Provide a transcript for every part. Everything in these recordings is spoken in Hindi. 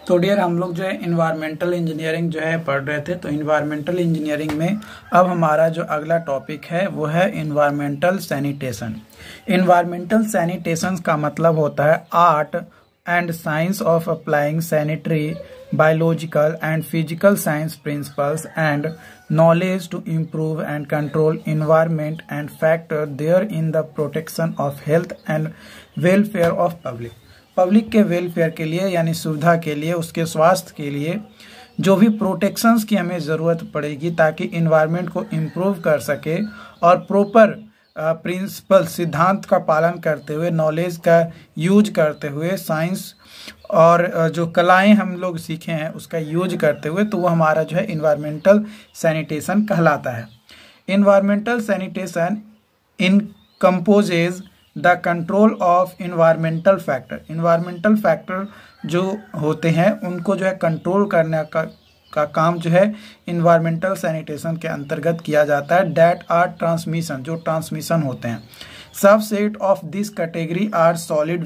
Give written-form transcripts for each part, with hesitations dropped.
तो डियर हम लोग जो है इन्वायरमेंटल इंजीनियरिंग जो है पढ़ रहे थे। तो इन्वायरमेंटल इंजीनियरिंग में अब हमारा जो अगला टॉपिक है वो है इन्वायरमेंटल सैनिटेशन। इन्वायरमेंटल सैनिटेशन का मतलब होता है art and science of applying sanitary biological and physical science principles and knowledge to improve and control environment and factor there in the protection of health and welfare of public के वेलफेयर के लिए यानी सुविधा के लिए, उसके स्वास्थ्य के लिए जो भी प्रोटेक्शंस की हमें ज़रूरत पड़ेगी ताकि इन्वायरमेंट को इम्प्रूव कर सके और प्रॉपर प्रिंसिपल सिद्धांत का पालन करते हुए, नॉलेज का यूज करते हुए, साइंस और जो कलाएं हम लोग सीखे हैं उसका यूज करते हुए, तो वो हमारा जो है इन्वायरमेंटल सैनिटेशन कहलाता है। Environmental sanitation encompasses the control of environmental factor. Environmental factor जो होते हैं उनको जो है कंट्रोल करने का काम जो है इन्वायरमेंटल सैनिटेशन के अंतर्गत किया जाता है। डैट आर ट्रांसमिशन, जो ट्रांसमिशन होते हैं। Subset of this category are solid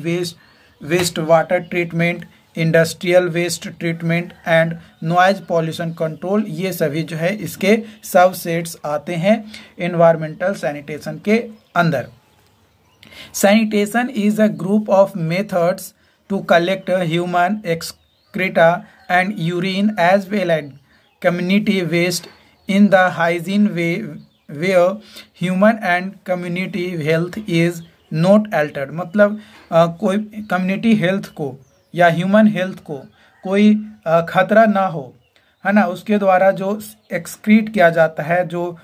waste water treatment, industrial waste treatment and noise pollution control. ये सभी जो है इसके सबसेट्स आते हैं इन्वायरमेंटल सैनिटेशन के अंदर। Sanitation is a group of methods to collect human excreta and urine as well as community waste in the hygiene way where human and community health is not altered। मतलब कोई कम्युनिटी हेल्थ को या ह्यूमन हेल्थ को कोई खतरा ना हो, है ना, उसके द्वारा जो एक्सक्रीट किया जाता है, जो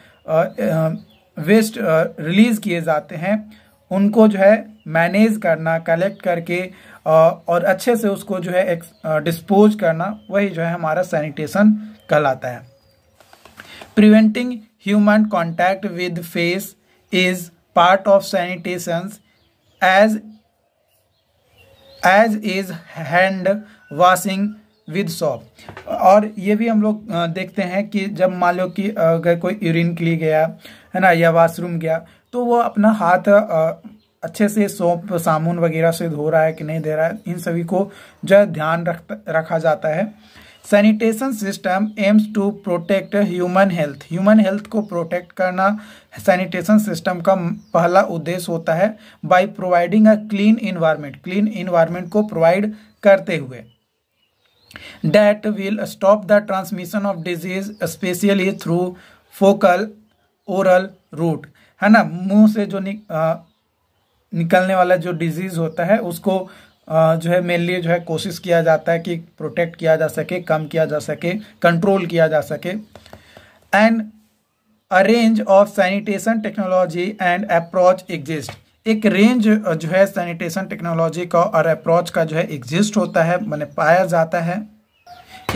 वेस्ट रिलीज किए जाते हैं, उनको जो है मैनेज करना, कलेक्ट करके और अच्छे से उसको जो है डिस्पोज करना, वही जो है हमारा सैनिटेशन कहलाता है। Preventing human contact with faeces is part of sanitation as is hand washing with soap. और ये भी हम लोग देखते हैं कि जब मान लो कि अगर कोई यूरिन के लिए गया, है ना, या वॉशरूम गया, तो वो अपना हाथ अच्छे से सोप साबुन वगैरह से धो रहा है कि नहीं दे रहा है, इन सभी को जो है ध्यान रखा जाता है। Sanitation system aims to protect human health. Human health को प्रोटेक्ट करना सैनिटेशन सिस्टम का पहला उद्देश्य होता है। By providing a clean environment, clean environment को प्रोवाइड करते हुए। That will stop the transmission of disease especially through faecal oral route, है ना, मुंह से जो निकलने वाला जो डिजीज होता है उसको जो है मेनली जो है कोशिश किया जाता है कि प्रोटेक्ट किया जा सके, कम किया जा सके, कंट्रोल किया जा सके। And a range of sanitation technology and approach exist. एक रेंज जो है सैनिटेशन टेक्नोलॉजी का और अप्रोच का जो है एग्जिस्ट होता है, माने पाया जाता है।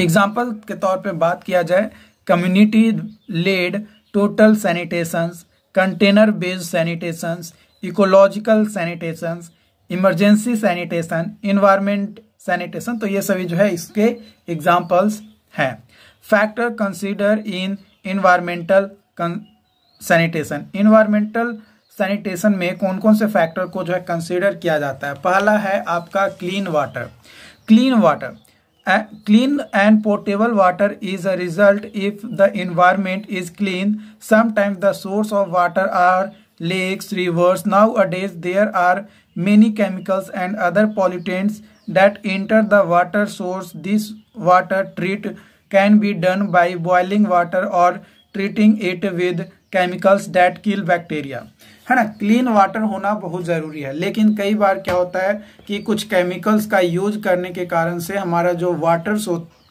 एग्जाम्पल के तौर पे बात किया जाए, community led total sanitations, container based sanitations, ecological sanitations, emergency sanitation, environment sanitation, तो ये सभी जो है इसके एग्जाम्पल्स हैं। Factor consider in environmental sanitation. Environmental sanitation में कौन कौन से फैक्टर को जो है कंसीडर किया जाता है? पहला है आपका clean water. Clean water, clean and potable water is a result if the environment is clean. Sometimes the source of water are lakes, rivers. Nowadays there are many chemicals and other pollutants that enter the water source. This water treat can be done by boiling water or treating it with chemicals that kill bacteria, है ना। क्लीन वाटर होना बहुत ज़रूरी है, लेकिन कई बार क्या होता है कि कुछ केमिकल्स का यूज करने के कारण से हमारा जो वाटर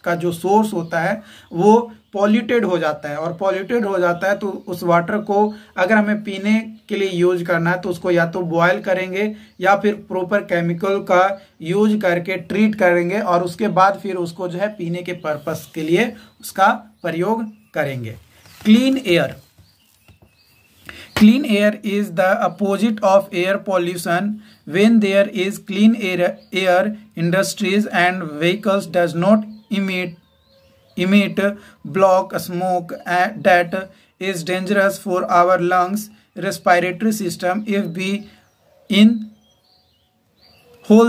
का जो सोर्स होता है वो पॉल्यूटेड हो जाता है, और पॉल्यूटेड हो जाता है तो उस वाटर को अगर हमें पीने के लिए यूज करना है तो उसको या तो बॉयल करेंगे या फिर प्रॉपर केमिकल का यूज करके ट्रीट करेंगे और उसके बाद फिर उसको जो है पीने के पर्पस के लिए उसका प्रयोग करेंगे। Clean air. Clean air is the opposite of air pollution. When there is clean air, industries and vehicles does not emit black smoke that is dangerous for our lungs, respiratory system if we inhale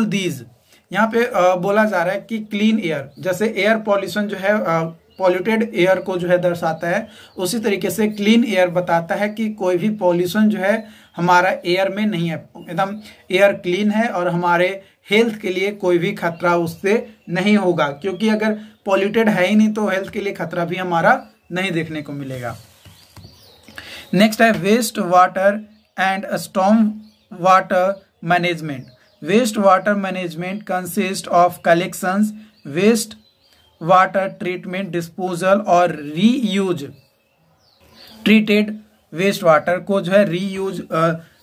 these। यहाँ पे बोला जा रहा है कि क्लीन एयर, जैसे एयर पॉल्यूशन जो है पॉल्यूटेड एयर को जो है दर्शाता है, उसी तरीके से क्लीन एयर बताता है कि कोई भी पॉल्यूशन जो है हमारा एयर में नहीं है, एकदम एयर क्लीन है और हमारे हेल्थ के लिए कोई भी खतरा उससे नहीं होगा, क्योंकि अगर पॉल्यूटेड है ही नहीं तो हेल्थ के लिए खतरा भी हमारा नहीं देखने को मिलेगा। नेक्स्ट है waste water and storm water management. Waste water management consist of collections, waste water treatment, disposal और रीयूज। ट्रीटेड वेस्ट वाटर को जो है रीयूज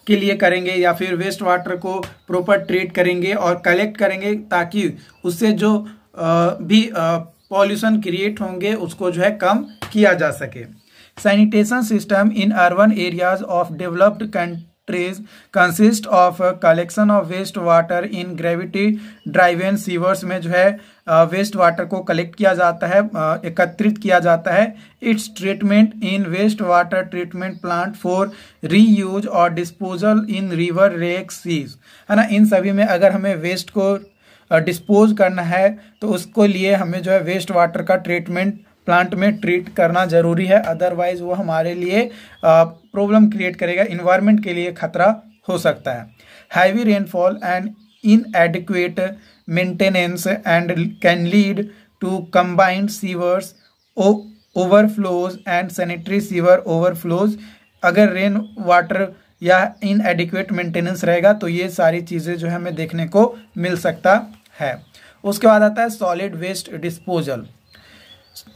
के लिए करेंगे या फिर वेस्ट वाटर को प्रॉपर ट्रीट करेंगे और कलेक्ट करेंगे, ताकि उससे जो भी पॉल्यूशन क्रिएट होंगे उसको जो है कम किया जा सके। Sanitation system in urban areas of developed countries consist of collection of waste water in gravity driven sewers में जो है वेस्ट वाटर को कलेक्ट किया जाता है, एकत्रित किया जाता है। Its treatment in waste water treatment plant for reuse और disposal in river lake seas, है ना। इन सभी में अगर हमें वेस्ट को डिस्पोज करना है तो उसको लिए हमें जो है वेस्ट वाटर का ट्रीटमेंट प्लांट में ट्रीट करना जरूरी है, अदरवाइज वो हमारे लिए प्रॉब्लम क्रिएट करेगा, इन्वायरमेंट के लिए खतरा हो सकता है। Heavy rainfall and inadequate maintenance and can lead to combined sewers overflows and sanitary sewer overflows. अगर रेन वाटर या इनएडिक्वेट मेंटेनेंस रहेगा तो ये सारी चीज़ें जो है हमें देखने को मिल सकता है। उसके बाद आता है solid waste disposal.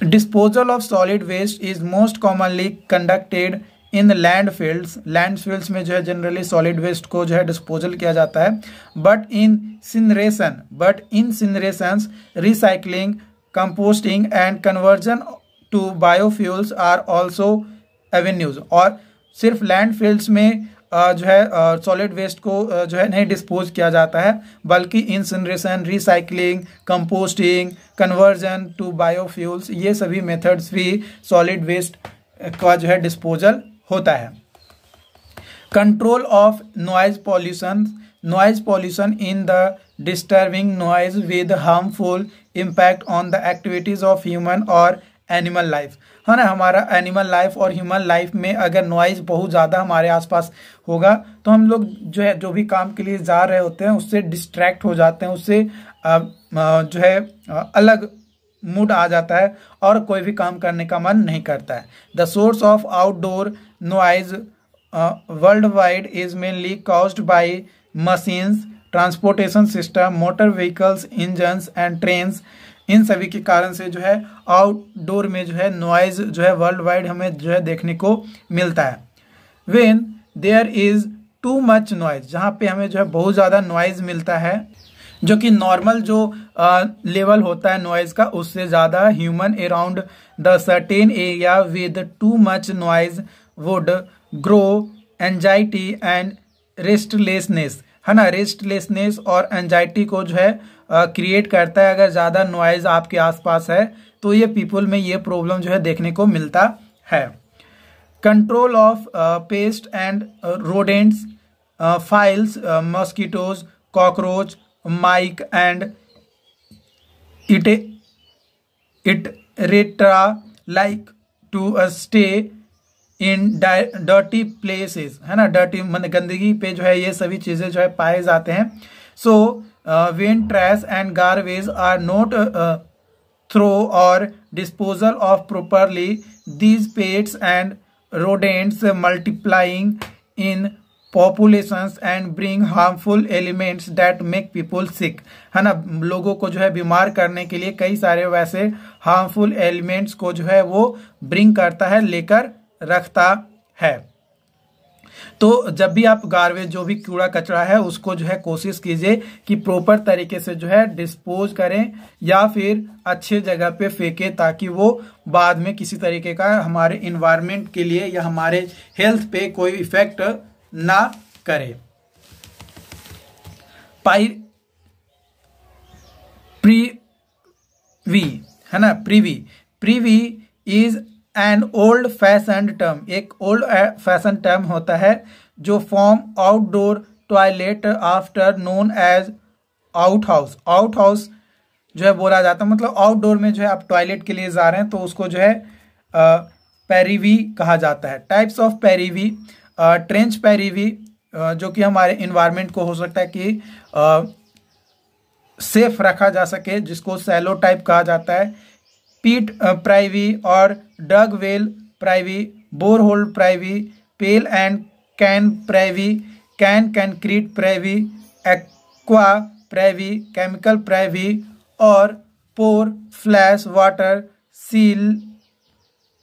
Disposal of solid waste is most commonly conducted in landfills. Landfills में जो है जनरली सॉलिड वेस्ट को जो है डिस्पोजल किया जाता है। But incinerations, recycling, composting and conversion to biofuels are also avenues. और सिर्फ लैंडफिल्स में जो है सॉलिड वेस्ट को जो है नहीं डिस्पोज किया जाता है, बल्कि incineration, recycling, composting, conversion to biofuels, ये सभी मेथड्स भी सॉलिड वेस्ट का जो है डिस्पोजल होता है। Control of noise pollution. Noise pollution in the disturbing noise with harmful impact on the activities of human और एनिमल लाइफ, है ना। हमारा एनिमल लाइफ और ह्यूमन लाइफ में अगर नॉइज बहुत ज़्यादा हमारे आसपास होगा तो हम लोग जो है जो भी काम के लिए जा रहे होते हैं उससे डिस्ट्रैक्ट हो जाते हैं, उससे जो है अलग मूड आ जाता है और कोई भी काम करने का मन नहीं करता है। The source of outdoor noise worldwide is mainly caused by machines, transportation system, motor vehicles, engines and trains. इन सभी के कारण से जो है आउटडोर में जो है नॉइज जो है वर्ल्ड वाइड हमें जो है देखने को मिलता है। When there is too much noise, जहाँ पे हमें जो है बहुत ज़्यादा नॉइज मिलता है, जो कि नॉर्मल जो लेवल होता है नॉइज का उससे ज़्यादा, human around the certain area with two much noise would grow anxiety and restlessness, है ना। रेस्टलेसनेस और एंजाइटी को जो है क्रिएट करता है अगर ज़्यादा नॉइज आपके आसपास है, तो ये पीपल में ये प्रॉब्लम जो है देखने को मिलता है। Control of pest and rodents, flies, mosquitoes, cockroach, mice and etcetera like to stay in dirty places, है ना। डर्टी मतलब गंदगी पे जो है ये सभी चीज़ें जो है पाए जाते हैं। सो when trash and garbage are not throw or disposal of properly, these pests and rodents multiplying in populations and bring harmful elements that make people sick, है ना। लोगों को जो है बीमार करने के लिए कई सारे वैसे हार्मफुल एलिमेंट्स को जो है वो ब्रिंग करता है, लेकर रखता है। तो जब भी आप गार्बेज जो भी कूड़ा कचरा है उसको जो है कोशिश कीजिए कि प्रॉपर तरीके से जो है डिस्पोज करें या फिर अच्छे जगह पे फेंकें, ताकि वो बाद में किसी तरीके का हमारे इन्वायरमेंट के लिए या हमारे हेल्थ पे कोई इफेक्ट ना करे। प्रीवी, है ना। Privy is an old fashion term, एक ओल्ड फैशन टर्म होता है जो form outdoor toilet after known as out house जो है बोला जाता है, मतलब आउटडोर में जो है आप टॉयलेट के लिए जा रहे हैं तो उसको जो है पेरिवी कहा जाता है। टाइप्स ऑफ पेरिवी, ट्रेंच पेरिवी जो कि हमारे इन्वायरमेंट को हो सकता है कि सेफ रखा जा सके, जिसको सैलो टाइप कहा जाता है। पीट प्राइवी और dug well privy, borehole privy, pail and can privy, can concrete privy, aqua privy, chemical privy और pour, flush water, seal,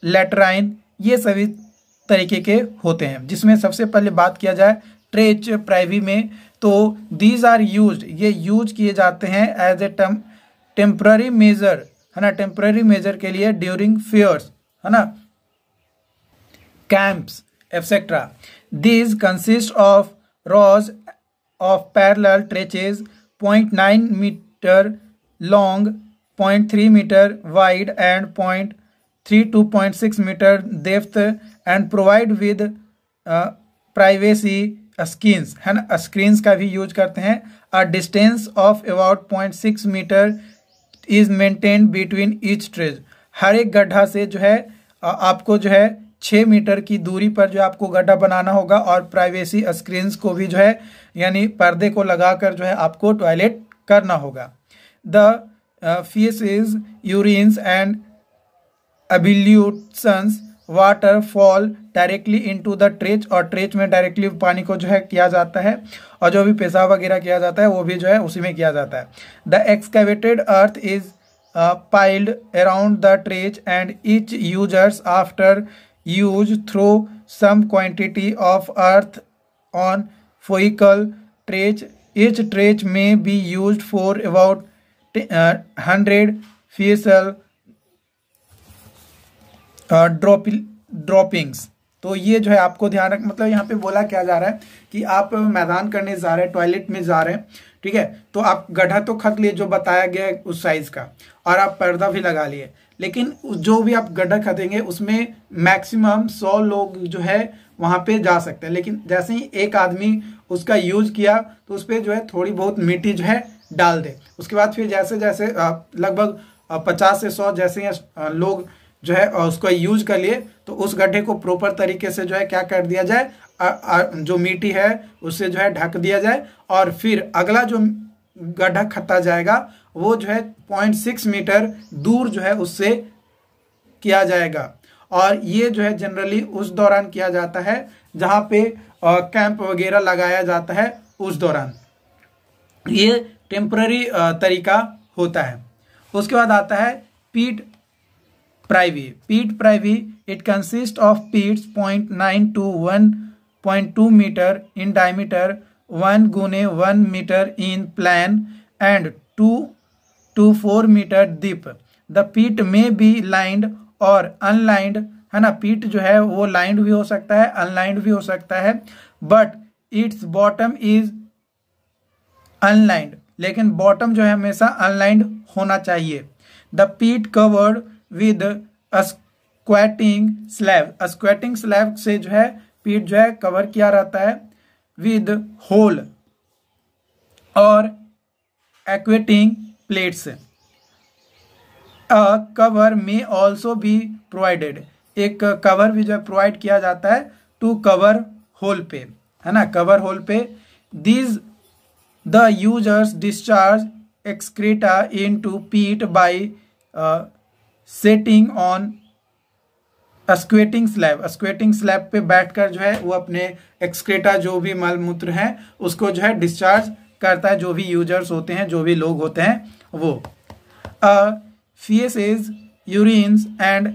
latrine, ये सभी तरीके के होते हैं। जिसमें सबसे पहले बात किया जाए ट्रेच प्राइवी में, तो दीज आर यूज्ड, ये यूज किए जाते हैं एज ए टेम्पररी मेजर, है ना, टेम्पररी मेजर के लिए ड्यूरिंग फेयर्स, है ना, camps etcetera. These consist of rows of parallel trenches 0.9 meter long, 0.3 meter wide and 0.3 to 0.6 meter depth and provide with privacy screens, है ना, screens का भी यूज करते हैं। A distance of about 0.6 meter is maintained between each trench, हर एक गड्ढा से जो है आपको जो है 6 मीटर की दूरी पर जो आपको गड्ढा बनाना होगा और प्राइवेसी स्क्रीन्स को भी जो है यानी पर्दे को लगाकर जो है आपको टॉयलेट करना होगा। The faeces, urines and ablutions water fall directly into the trench, और ट्रेच में डायरेक्टली पानी को जो है किया जाता है, और जो भी पेशाब वगैरह किया जाता है वो भी जो है उसी में किया जाता है। The excavated earth is piled around the trench and each users after use throw some quantity of earth on vehicle trench. Each trench may be used for about 100 facial droppings. तो ये जो है आपको ध्यान रख, मतलब यहाँ पे बोला क्या जा रहा है कि आप मैदान करने जा रहे हैं, टॉयलेट में जा रहे हैं, ठीक है, तो आप गड्ढा तो खत लिए जो बताया गया है उस साइज का, और आप पर्दा भी लगा लिए, लेकिन जो भी आप गड्ढा खदेंगे उसमें मैक्सिमम 100 लोग जो है वहां पे जा सकते हैं। लेकिन जैसे ही एक आदमी उसका यूज किया तो उस पर जो है थोड़ी बहुत मिट्टी जो है डाल दे, उसके बाद फिर जैसे जैसे लगभग 50 से 100 जैसे लोग जो है उसको यूज कर लिए, तो उस गड्ढे को प्रॉपर तरीके से जो है क्या कर दिया जाए, जो मिट्टी है उससे जो है ढक दिया जाए, और फिर अगला जो गड्ढा खत्ता जाएगा वो जो है 0.6 मीटर दूर जो है उससे किया जाएगा। और ये जो है जनरली उस दौरान किया जाता है जहां पे कैंप वगैरह लगाया जाता है, उस दौरान ये टेम्पररी तरीका होता है। उसके बाद आता है pit privy. Pit privy it consist of pits 0.9 to 1.2 metre in diameter, 1 गुने 1 metre in plan and 2 to 4 metre deep. The pit में बी लाइंड और अनलाइंड, है ना, पीट जो है वो लाइंड भी हो सकता है, अनलाइंड भी हो सकता है, but it's bottom is unlined, लेकिन बॉटम जो है हमेशा अनलाइंड होना चाहिए। द पीट covered with squatting slab, squatting slab से जो है पीट जो है कवर किया रहता है, विद होल और एक्वेटिंग प्लेट्स। कवर में ऑल्सो बी प्रोवाइडेड, एक कवर भी जो है प्रोवाइड किया जाता है टू कवर होल पे, है ना, कवर होल पे। These the users discharge excreta into pit by setting on squatting slab. Squatting slab पे बैठकर जो है वो अपने एक्सक्रेटा जो भी मल मूत्र है उसको जो है डिस्चार्ज करता है, जो भी यूजर्स होते हैं, जो भी लोग होते हैं वो। feces, urines and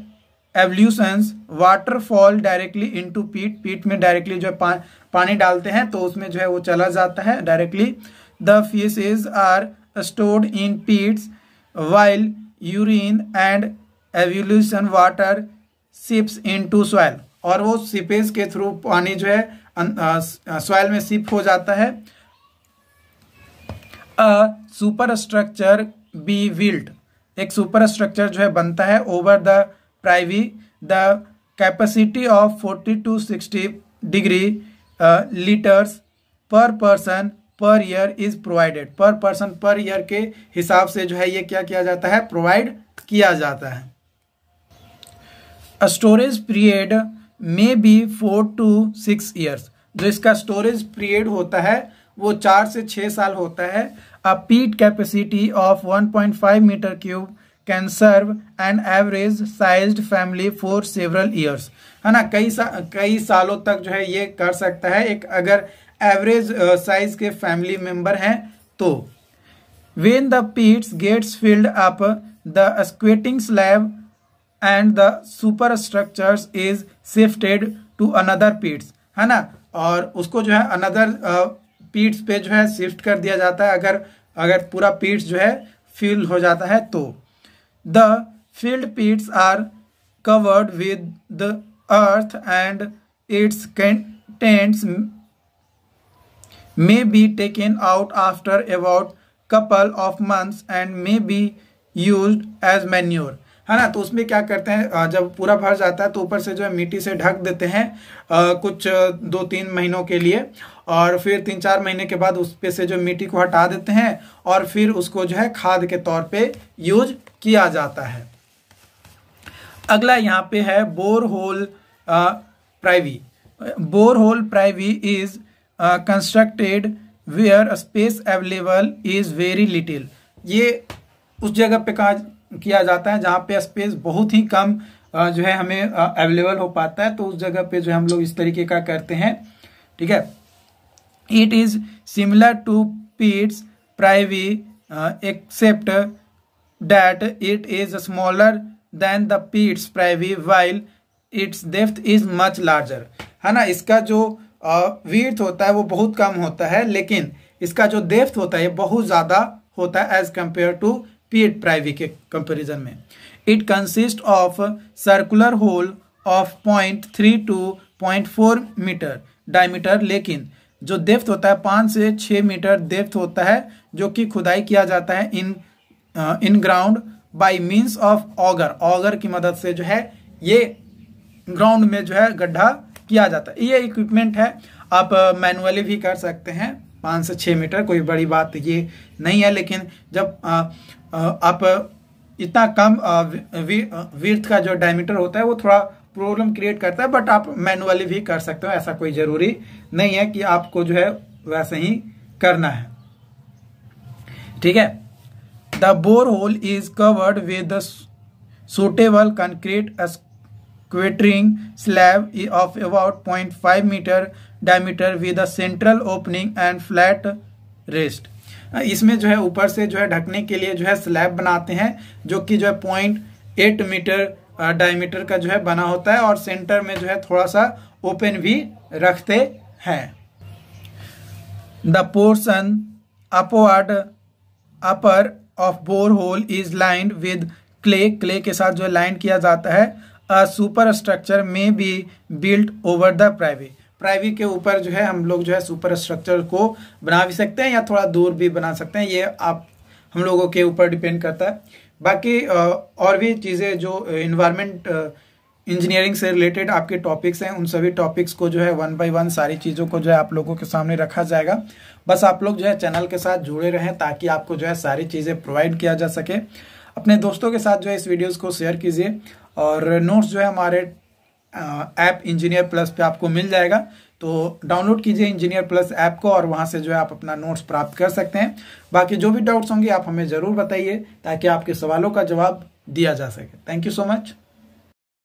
ablutions water fall directly into pit, pit में डायरेक्टली जो है पानी डालते हैं तो उसमें जो है वो चला जाता है directly. The feces are stored in pits while urine and ablution water seeps into soil, और वो सीपेज के थ्रू पानी जो है सॉइल में सिप हो जाता है। सुपर स्ट्रक्चर बी बिल्ट, एक सुपर स्ट्रक्चर जो है बनता है over the privy. The capacity of 40 to 60 degree litres पर person per year is provided. पर पर्सन पर ईयर के हिसाब से जो है ये क्या किया जाता है, प्रोवाइड किया जाता है। स्टोरेज पीरियड में बी 4 to 6 ईयर्स। जो इसका स्टोरेज पीरियड होता है वो 4 से 6 साल होता है। A pit capacity of 1.5 metre cube can serve an average sized family for several years, है ना। कई सालों तक जो है ये कर सकता है एक अगर एवरेज साइज के फैमिली मेंबर हैं तो। When the pits gets filled up the squatting slab and the super structures is shifted to another pits, है ना। और उसको जो है अनदर पीट्स पे जो है शिफ्ट कर दिया जाता है अगर पूरा पीट्स जो है फिल हो जाता है तो। The filled pits are covered with the earth and its contents may be taken out after about couple of months and may be used as manure, है ना। तो उसमें क्या करते हैं, जब पूरा भर जाता है तो ऊपर से जो है मिट्टी से ढक देते हैं कुछ 2-3 महीनों के लिए, और फिर 3-4 महीने के बाद उस पे से जो मिट्टी को हटा देते हैं और फिर उसको जो है खाद के तौर पे यूज किया जाता है। अगला यहाँ पे है borehole privy. Borehole privy is constructed where space available is very little. ये उस जगह पे किया जाता है जहाँ पे स्पेस बहुत ही कम जो है हमें अवेलेबल हो पाता है, तो उस जगह पे जो हम लोग इस तरीके का करते हैं, ठीक है। It is similar to pits privy except that it is smaller than the pits privy while its depth is much larger, है ना। इसका जो विड्थ होता है वो बहुत कम होता है, लेकिन इसका जो डेप्थ होता है बहुत ज्यादा होता है as compare to pit privy के कंपैरिजन में। It consist of circular hole of 0.3 to 0.4 metre diameter, लेकिन जो डेप्थ होता है 5 से 6 मीटर डेप्थ होता है, जो कि खुदाई किया जाता है in ground by means of auger की मदद से जो है ये ग्राउंड में जो है गड्ढा किया जाता है। ये इक्विपमेंट है, आप मैनुअली भी कर सकते हैं 5 से 6 मीटर, कोई बड़ी बात ये नहीं है। लेकिन जब आप इतना कम विड्थ का जो डायमीटर होता है वो थोड़ा प्रॉब्लम क्रिएट करता है, बट आप मैनुअली भी कर सकते हो, ऐसा कोई जरूरी नहीं है कि आपको जो है वैसे ही करना है, ठीक है। The bore hole is covered with suitable concrete squattering slab of about 0.5 meter diameter with a central opening and flat rest। इसमें जो है ऊपर से जो है ढकने के लिए जो है स्लैब बनाते हैं, जो कि जो है 0.8 मीटर डायमीटर का जो है बना होता है, और सेंटर में जो है थोड़ा सा ओपन भी रखते हैं। The portion upper of bore hole is lined with clay के साथ जो है लाइन किया जाता है। अ सुपर स्ट्रक्चर में be built over the privy के ऊपर जो है हम लोग जो है सुपर स्ट्रक्चर को बना भी सकते हैं या थोड़ा दूर भी बना सकते हैं, ये हम लोगों के ऊपर डिपेंड करता है। बाकी और भी चीज़ें जो इन्वायरमेंट इंजीनियरिंग से रिलेटेड आपके टॉपिक्स हैं, उन सभी टॉपिक्स को जो है 1 by 1 सारी चीज़ों को जो है आप लोगों के सामने रखा जाएगा। बस आप लोग जो है चैनल के साथ जुड़े रहें ताकि आपको जो है सारी चीज़ें प्रोवाइड किया जा सके। अपने दोस्तों के साथ जो है इस वीडियोज़ को शेयर कीजिए, और नोट्स जो है हमारे ऐप इंजीनियर प्लस पे आपको मिल जाएगा, तो डाउनलोड कीजिए इंजीनियर प्लस ऐप को और वहां से जो है आप अपना नोट्स प्राप्त कर सकते हैं। बाकी जो भी डाउट्स होंगे आप हमें ज़रूर बताइए ताकि आपके सवालों का जवाब दिया जा सके। Thank you so much.